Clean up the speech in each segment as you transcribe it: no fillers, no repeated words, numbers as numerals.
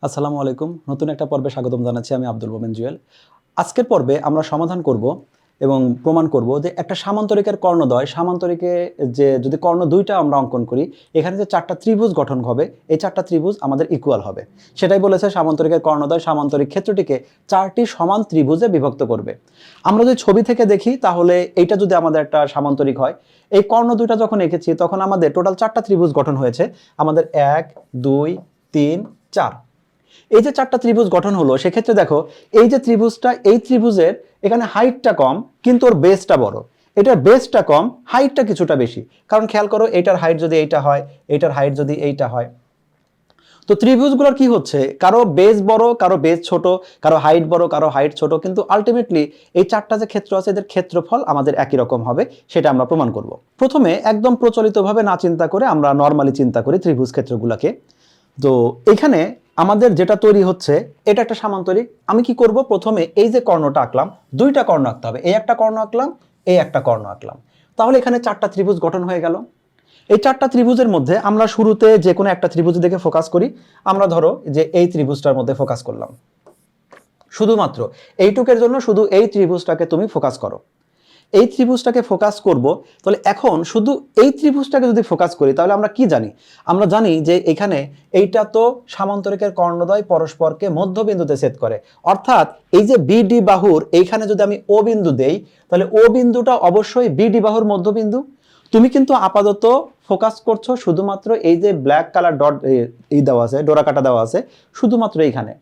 আসসালামু আলাইকুম। নতুন একটা পর্বে স্বাগতম জানাচ্ছি। আমি আব্দুল মোমেন জুয়েল। আজকের পর্বে আমরা সমাধান করব এবং প্রমাণ করব যে একটা সামান্তরিকের কর্ণদ্বয় সামান্তরিকে যে যদি কর্ণ দুইটা আমরা অঙ্কন করি, এখানে যে চারটা ত্রিভুজ গঠন হবে, এই চারটা ত্রিভুজ আমাদের ইকুয়াল হবে। সেটাই বলেছে সামান্তরিকের কর্ণদ্বয় সামান্তরিক ক্ষেত্রটিকে চারটি সমান ত্রিভুজে বিভক্ত করবে। আমরা যদি ছবি থেকে দেখি তাহলে এইটা যদি আমাদের একটা সামান্তরিক হয়, এই কর্ণ দুইটা যখন এঁকেছি তখন আমাদের টোটাল চারটা ত্রিভুজ গঠন হয়েছে। আমাদের 1 2 3 4, এই যে চারটা ত্রিভুজ গঠন হলো, সেক্ষেত্রে দেখো এই যে ত্রিভুজটা, এই ত্রিভুজের এখানে হাইটটা কম কিন্তু ওর বেসটা বড়। এটার বেসটা কম, হাইটটা কিছুটা বেশি। কারণ খেয়াল করো, এটার হাইট যদি এইটা হয়, এটার হাইট যদি এইটা হয়, তো ত্রিভুজগুলোর কি হচ্ছে, কারো বেস বড়, কারো বেস ছোট, কারো হাইট বড়, কারো হাইট ছোট, কিন্তু আলটিমেটলি এই চারটা যে ক্ষেত্র আছে এদের ক্ষেত্রফল আমাদের একই রকম হবে। সেটা আমরা প্রমাণ করব। প্রথমে একদম প্রচলিতভাবে না চিন্তা করে আমরা নর্মালি চিন্তা করি ত্রিভুজ ক্ষেত্রগুলোকে। তো এখানে আমাদের যেটা তৈরি হচ্ছে, এটা একটা সামান্তরিক। আমি কি করব, প্রথমে এই যে কর্ণটা আঁকলাম, দুইটা কর্ণ আঁকতে হবে। এই একটা কর্ণ আঁকলাম, এই একটা কর্ণ আঁকলাম, তাহলে এখানে চারটা ত্রিভুজ গঠন হয়ে গেল। এই চারটা ত্রিভুজের মধ্যে আমরা শুরুতে যে কোনো একটা ত্রিভুজ দেখে ফোকাস করি। আমরা ধরো যে এই ত্রিভুজটার মধ্যে ফোকাস করলাম, শুধুমাত্র এইটুকের জন্য শুধু এই ত্রিভুজটাকে তুমি ফোকাস করো। এই ত্রিভুজটাকে ফোকাস করব। তাহলে এখন শুধু এই ত্রিভুজটাকে যদি ফোকাস করি তাহলে আমরা কি জানি? আমরা জানি যে এখানে এইটা তো সামান্তরিকের কর্ণদ্বয় পরস্পরকে মধ্যবিন্দুতে ছেদ করে। অর্থাৎ এই যে বিডি বাহুর এইখানে যদি আমি ও বিন্দু দেই, তাহলে ও বিন্দুটা অবশ্যই বিডি বাহুর মধ্যবিন্দু। তুমি কিন্তু আপাতত ফোকাস করছো শুধুমাত্র এই যে ব্ল্যাক কালার ডট এই দেওয়া আছে, ডোরা কাটা দেওয়া আছে, শুধুমাত্র এইখানে।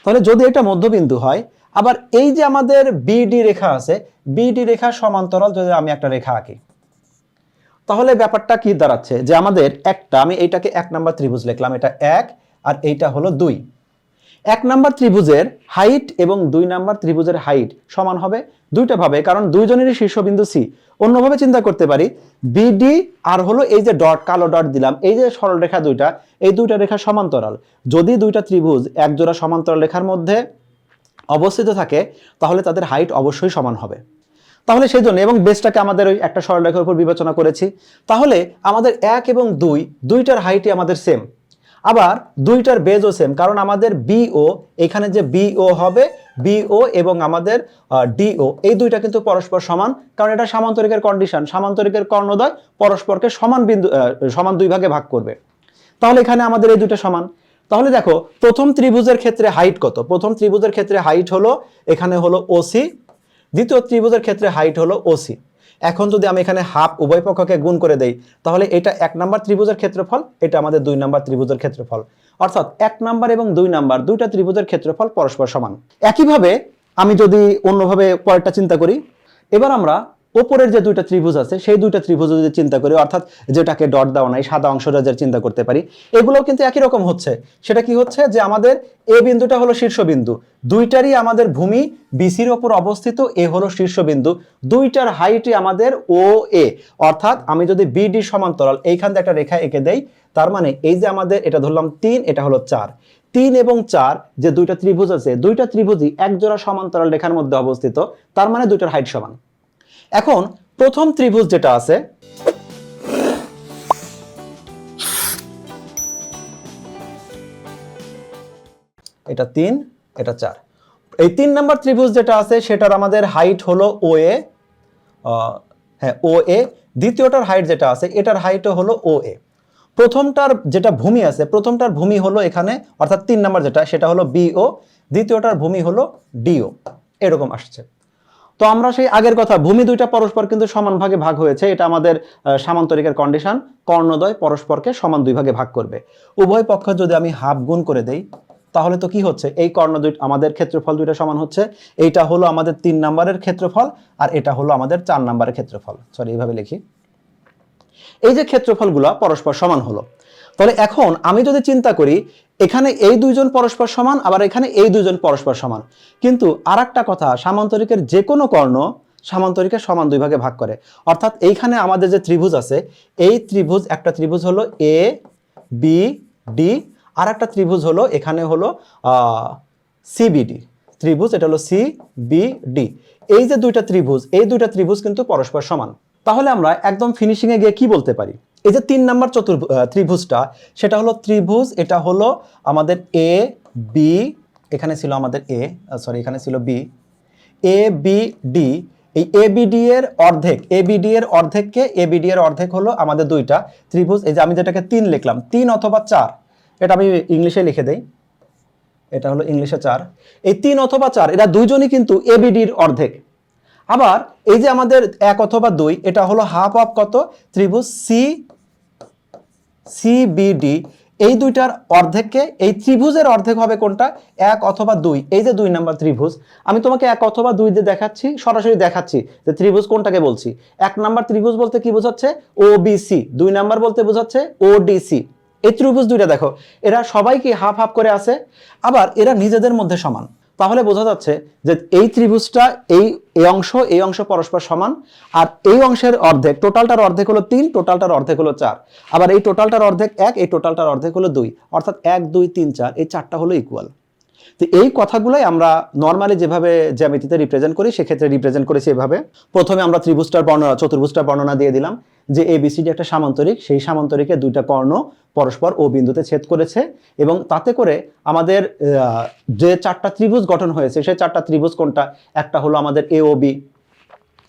তাহলে যদি এটা মধ্যবিন্দু হয়, আবার এই যে আমাদের বিডি রেখা আছে, বিডি রেখার সমান্তরাল যদি আমি একটা রেখা আঁকি, তাহলে ব্যাপারটা কি দাঁড়াচ্ছে যে আমাদের একটা, আমি এইটাকে 1 নাম্বার ত্রিভুজ লিখলাম, এটা 1 আর এইটা হলো 2। 1 নাম্বার ত্রিভুজের হাইট এবং 2 নাম্বার ত্রিভুজের হাইট সমান হবে দুইটা ভাবে, কারণ দুইজনেরই শীর্ষবিন্দু সি। অন্যভাবে চিন্তা করতে পারি, বিডি আর হলো এই যে ডট, কালো ডট দিলাম, এই যে সরল রেখা দুইটা, এই দুইটা রেখা সমান্তরাল। যদি দুইটা ত্রিভুজ এক জোড়া সমান্তরাল রেখার মধ্যে অবস্থিত থাকে তাহলে তাদের হাইট অবশ্যই সমান হবে। তাহলে সেই জন্য, এবং বেসটাকে আমাদের ওই একটা সরলরেখার উপর বিবেচনা করেছি, তাহলে আমাদের 1 এবং 2 দুইটার হাইটই আমাদের সেম। আবার দুইটার বেজও সেম, কারণ আমাদের বিও, এখানে যে বিও হবে, বিও এবং আমাদের ডিও, এই দুইটা কিন্তু পরস্পর সমান, কারণ এটা সামান্তরিকের কন্ডিশন। সামান্তরিকের কর্ণদ্বয় পরস্পরকে সমান বিন্দু সমান দুই ভাগে ভাগ করবে। তাহলে এখানে আমাদের এই দুটো সমান। তাহলে দেখো, প্রথম ত্রিভুজের ক্ষেত্রে হাইট কত? প্রথম ত্রিভুজের ক্ষেত্রে হাইট হলো, এখানে হলো ওসি। দ্বিতীয় ত্রিভুজের ক্ষেত্রে হাইট হলো ওসি। এখন যদি আমি এখানে হাফ উভয় পক্ষকে গুণ করে দেই, তাহলে এটা 1 নাম্বার ত্রিভুজের ক্ষেত্রফল, এটা আমাদের 2 নাম্বার ত্রিভুজের ক্ষেত্রফল। অর্থাৎ 1 নাম্বার এবং 2 নাম্বার দুইটা ত্রিভুজের ক্ষেত্রফল পরস্পর সমান। একইভাবে আমি যদি অন্যভাবে পরেরটা চিন্তা করি, এবার আমরা ওপরের যে দুইটা ত্রিভুজ আছে সেই দুইটা ত্রিভুজ যদি চিন্তা করি, অর্থাৎ যেটাকে ডট দেওয়া নাই, সাদা অংশটা যে চিন্তা করতে পারি, এগুলোও কিন্তু একই রকম হচ্ছে। সেটা কি হচ্ছে যে আমাদের এ বিন্দুটা হলো শীর্ষবিন্দু, দুইটারই আমাদের ভূমি বিসির ওপর অবস্থিত, এ হলো শীর্ষবিন্দু, দুইটার হাইটই আমাদের ও এ। অর্থাৎ আমি যদি বিডি সমান্তরাল এইখান থেকে একটা রেখা এঁকে দেই, তার মানে এই যে আমাদের এটা ধরলাম 3, এটা হলো 4। 3 এবং 4 যে দুইটা ত্রিভুজ আছে, দুইটা ত্রিভুজই একজোড়া সমান্তরাল রেখার মধ্যে অবস্থিত, তার মানে দুইটার হাইট সমান। এখন প্রথম ত্রিভুজ যেটা আছে, এটা 3, এটা 4, এই 3 নাম্বার ত্রিভুজ যেটা আছে সেটার আমাদের হাইট হলো ও এ, হ্যাঁ ও এ। দ্বিতীয়টার হাইট যেটা আছে এটার হাইটও হলো ও এ। প্রথমটার যেটা ভূমি আছে, প্রথমটার ভূমি হলো এখানে, অর্থাৎ 3 নাম্বার যেটা, সেটা হলো বিও। দ্বিতীয়টার ভূমি হলো ডিও। এরকম আসছে। তো আমরা সেই আগের কথা, ভূমি দুইটা পরস্পর কিন্তু সমান ভাগে ভাগ হয়েছে, এটা আমাদের সামান্তরিকের কন্ডিশন। কর্ণদ্বয় পরস্পরকে সমান দুই ভাগে ভাগ করবে। উভয় পক্ষ যদি আমি হাফ গুণ করে দেই, তাহলে তো কি হচ্ছে, এই কর্ণ দুই আমাদের ক্ষেত্রফল দুইটা সমান হচ্ছে। এইটা হলো আমাদের 3 নাম্বারের ক্ষেত্রফল, আর এটা হলো আমাদের 4 নাম্বারের ক্ষেত্রফল। সরি, এইভাবে লিখি। এই যে ক্ষেত্রফলগুলো পরস্পর সমান হলো, তাহলে এখন আমি যদি চিন্তা করি, এখানে এই দুইজন পরস্পর সমান, আবার এখানে এই দুইজন পরস্পর সমান, কিন্তু আর একটা কথা, সামান্তরিকের যে কোনো কর্ণ সামান্তরিকের সমান দুই ভাগে ভাগ করে। অর্থাৎ এইখানে আমাদের যে ত্রিভুজ আছে, এই ত্রিভুজ, একটা ত্রিভুজ হলো এ বি ডি, আর একটা ত্রিভুজ হলো এখানে হলো সিবিডি ত্রিভুজ, এটা হলো সি বি ডি। এই যে দুইটা ত্রিভুজ, এই দুইটা ত্রিভুজ কিন্তু পরস্পর সমান। তাহলে আমরা একদম ফিনিশিং এ গিয়ে কি বলতে পারি, এই যে 3 নাম্বার ত্রিভুজটা, সেটা হলো ত্রিভুজ, এটা হলো আমাদের এ বি, এখানে ছিল আমাদের এ, সরি এখানে ছিল বি, এ বি ডি, এই এ বি ডি এর অর্ধেক, এ বি ডি এর অর্ধেককে, এ বি ডি এর অর্ধেক হলো আমাদের দুইটা ত্রিভুজ, এই যে আমি যেটাকে 3 লিখলাম, 3 অথবা 4, এটা আমি ইংলিশে লিখে দেই, এটা হলো ইংলিশে 4, এই 3 অথবা 4 এরা দুইজনই কিন্তু এ বি ডির অর্ধেক। আবার এই যে আমাদের 1 অথবা 2, এটা হলো হাফ অফ কত, ত্রিভুজ সি সি বি ডি, এই দুইটার অর্ধেককে, এই ত্রিভুজের অর্ধেক হবে কোনটা, 1 অথবা 2, এই যে 2 নাম্বার ত্রিভুজ, আমি তোমাকে 1 অথবা 2 দিয়ে দেখাচ্ছি, সরাসরি দেখাচ্ছি যে ত্রিভুজ কোনটাকে বলছি। 1 নাম্বার ত্রিভুজ বলতে কি বোঝাচ্ছে, ও বি সি, 2 নাম্বার বলতে বোঝাচ্ছে ও ডি সি। এই ত্রিভুজ দুইটা দেখো, এরা সবাই কি হাফ হাফ করে আছে, আবার এরা নিজেদের মধ্যে সমান। তাহলে বোঝা যাচ্ছে যে এই ত্রিভুজটা, এই অংশ পরস্পর সমান, আর এই অংশের অর্ধেক, টোটালটার অর্ধেক হলো 3, টোটালটার অর্ধেক হলো 4, আবার এই টোটালটার অর্ধেক 1, এই টোটালটার অর্ধেক হলো 2, অর্থাৎ 1 2 3 4, এই 4টা হলো ইকুয়াল। তো এই কথাগুলোই আমরা নর্মালি যেভাবে জ্যামিতিতে রিপ্রেজেন্ট করি, সেক্ষেত্রে রিপ্রেজেন্ট করেছি এভাবে। প্রথমে আমরা ত্রিভুজটার বর্ণনা, চতুর্ভুজটার বর্ণনা দিয়ে দিলাম যে এবিসিডি একটা সামান্তরিক, সেই সামান্তরিকে দুইটা কর্ণ পরস্পর ও বিন্দুতে ছেদ করেছে, এবং তাতে করে আমাদের যে 4টা ত্রিভুজ গঠন হয়েছে, সেই 4টা ত্রিভুজ কোনটা, একটা হলো আমাদের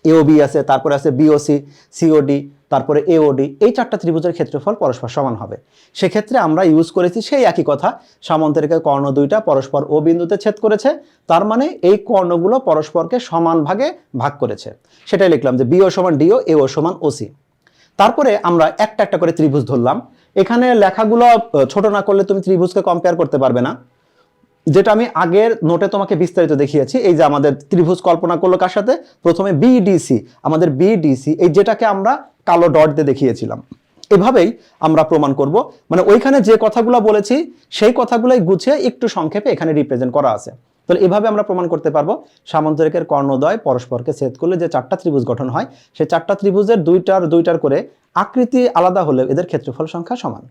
এওবি আছে, তারপরে আছে বিওসি, সিওডি, তারপরে এওডি, এই 4টা ত্রিভুজের ক্ষেত্রফল পরস্পর সমান হবে। সেক্ষেত্রে আমরা ইউজ করেছি সেই একই কথা, সামান্তরিকের কর্ণ দুইটা পরস্পর ও বিন্দুতে ছেদ করেছে, তার মানে এই কর্ণগুলো পরস্পরকে সমান ভাগে ভাগ করেছে, সেটাই লিখলাম যে বিও সমান ডিও, এও সমান ওসি। তারপরে আমরা একটা একটা করে ত্রিভুজ ধরলাম। এখানে লেখাগুলো ছোট না করলে তুমি ত্রিভুজকে কম্পেয়ার করতে পারবে না, যেটা আমি আগের নোটে তোমাকে বিস্তারিত দেখিয়েছি। এই যে আমাদের ত্রিভুজ কল্পনা করলো কার সাথে, প্রথমে বিডিসি, আমাদের বিডিসি, এই যেটাকে আমরা কালো ডট দিয়ে দেখিয়েছিলাম। এভাবেই আমরা প্রমাণ করব, মানে ওইখানে যে কথাগুলো বলেছি সেই কথাগুলোই গুছিয়ে একটু সংক্ষেপে এখানে রিপ্রেজেন্ট করা আছে। তাহলে এভাবে আমরা প্রমাণ করতে পারবো সামান্তরিকের কর্ণদ্বয় পরস্পরকে ছেদ করলে যে 4টা ত্রিভুজ গঠন হয়, সেই 4টা ত্রিভুজের দুইটার করে আকৃতি আলাদা হলেও এদের ক্ষেত্রফল সংখ্যা সমান।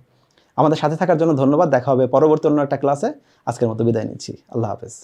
আমাদের সাথে থাকার জন্য ধন্যবাদ, দেখা হবে পরবর্তী অন্য একটা ক্লাসে। আজকের মতো বিদায় নিচ্ছি, আল্লাহ হাফেজ।